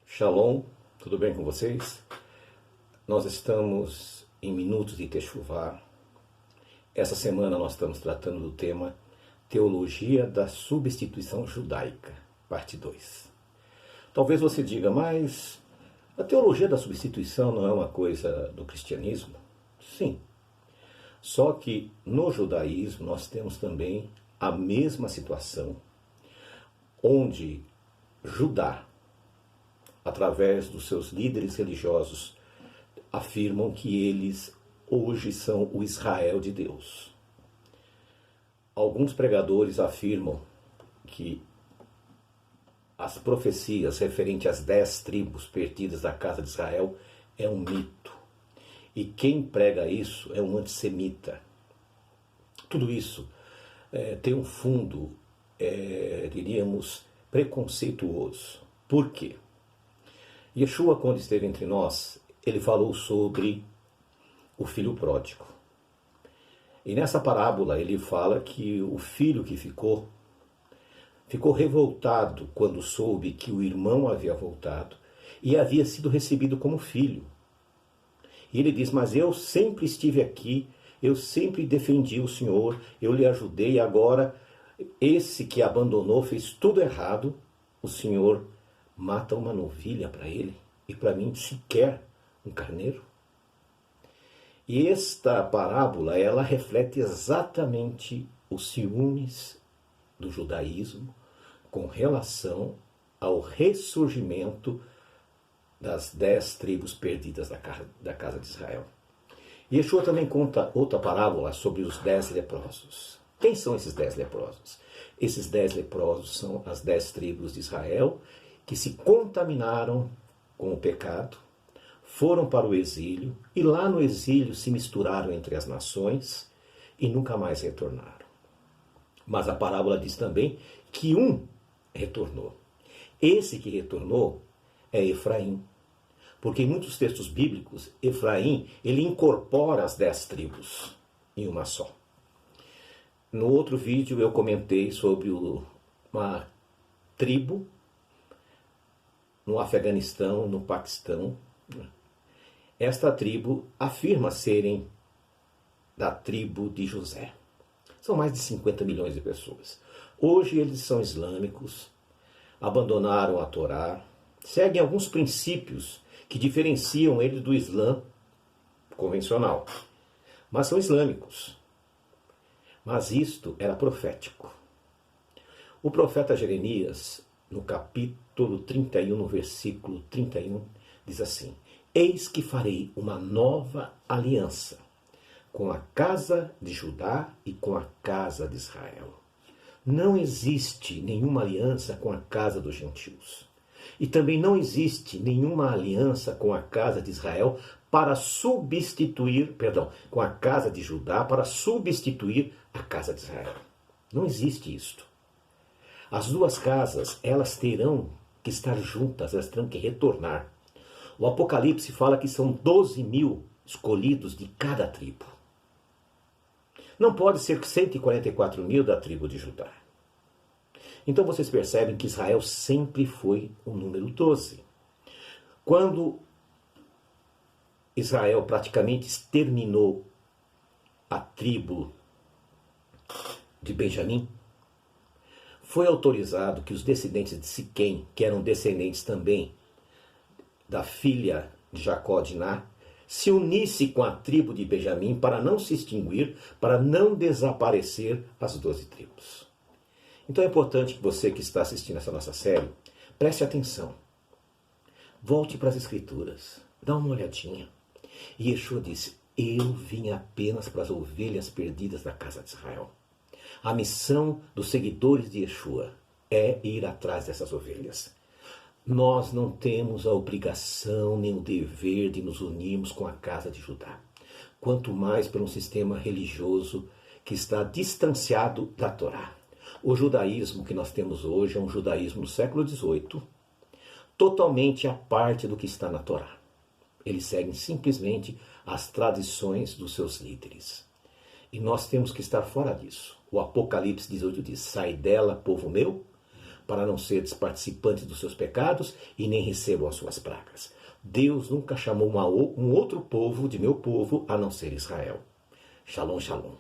Shalom, tudo bem com vocês? Nós estamos em Minutos de Techuvá. Essa semana nós estamos tratando do tema Teologia da Substituição Judaica, parte 2. Talvez você diga, mas a teologia da substituição não é uma coisa do cristianismo? Sim. Só que no judaísmo nós temos também a mesma situação, onde Judá, através dos seus líderes religiosos, afirmam que eles hoje são o Israel de Deus. Alguns pregadores afirmam que as profecias referentes às 10 tribos perdidas da casa de Israel é um mito. E quem prega isso é um antissemita. Tudo isso tem um fundo, diríamos, preconceituoso. Por quê? Yeshua, quando esteve entre nós, ele falou sobre o filho pródigo. E nessa parábola ele fala que o filho que ficou revoltado quando soube que o irmão havia voltado e havia sido recebido como filho. E ele diz, mas eu sempre estive aqui, eu sempre defendi o Senhor, eu lhe ajudei, e agora esse que abandonou fez tudo errado, o Senhor mata uma novilha para ele e para mim sequer um carneiro. E esta parábola, ela reflete exatamente os ciúmes do judaísmo com relação ao ressurgimento das 10 tribos perdidas da casa de Israel. E Yeshua também conta outra parábola sobre os 10 leprosos. Quem são esses 10 leprosos? Esses 10 leprosos são as 10 tribos de Israel que se contaminaram com o pecado, foram para o exílio e lá no exílio se misturaram entre as nações e nunca mais retornaram. Mas a parábola diz também que um retornou. Esse que retornou é Efraim. Porque em muitos textos bíblicos, Efraim, ele incorpora as 10 tribos em uma só. No outro vídeo eu comentei sobre uma tribo no Afeganistão, no Paquistão. Esta tribo afirma serem da tribo de José. São mais de 50 milhões de pessoas. Hoje eles são islâmicos, abandonaram a Torá, seguem alguns princípios que diferenciam eles do Islã convencional, mas são islâmicos. Mas isto era profético. O profeta Jeremias, no capítulo 31, no versículo 31, diz assim: Eis que farei uma nova aliança com a casa de Judá e com a casa de Israel. Não existe nenhuma aliança com a casa dos gentios. E também não existe nenhuma aliança com a casa de Israel para substituir, com a casa de Judá para substituir a casa de Israel. Não existe isto. As duas casas, elas terão que estar juntas, elas terão que retornar. O Apocalipse fala que são 12 mil escolhidos de cada tribo. Não pode ser 144 mil da tribo de Judá. Então vocês percebem que Israel sempre foi o número 12. Quando Israel praticamente exterminou a tribo de Benjamim, foi autorizado que os descendentes de Siquém, que eram descendentes também da filha de Jacó, Diná, se unisse com a tribo de Benjamim para não se extinguir, para não desaparecer as 12 tribos. Então é importante que você que está assistindo essa nossa série, preste atenção. Volte para as Escrituras, dá uma olhadinha. E Yeshua disse, eu vim apenas para as ovelhas perdidas da casa de Israel. A missão dos seguidores de Yeshua é ir atrás dessas ovelhas. Nós não temos a obrigação nem o dever de nos unirmos com a casa de Judá. Quanto mais por um sistema religioso que está distanciado da Torá. O judaísmo que nós temos hoje é um judaísmo do século XVIII, totalmente à parte do que está na Torá. Eles seguem simplesmente as tradições dos seus líderes. E nós temos que estar fora disso. O Apocalipse 18 diz, sai dela, povo meu, para não seres participantes dos seus pecados e nem recebam as suas pragas. Deus nunca chamou um outro povo de meu povo a não ser Israel. Shalom, shalom.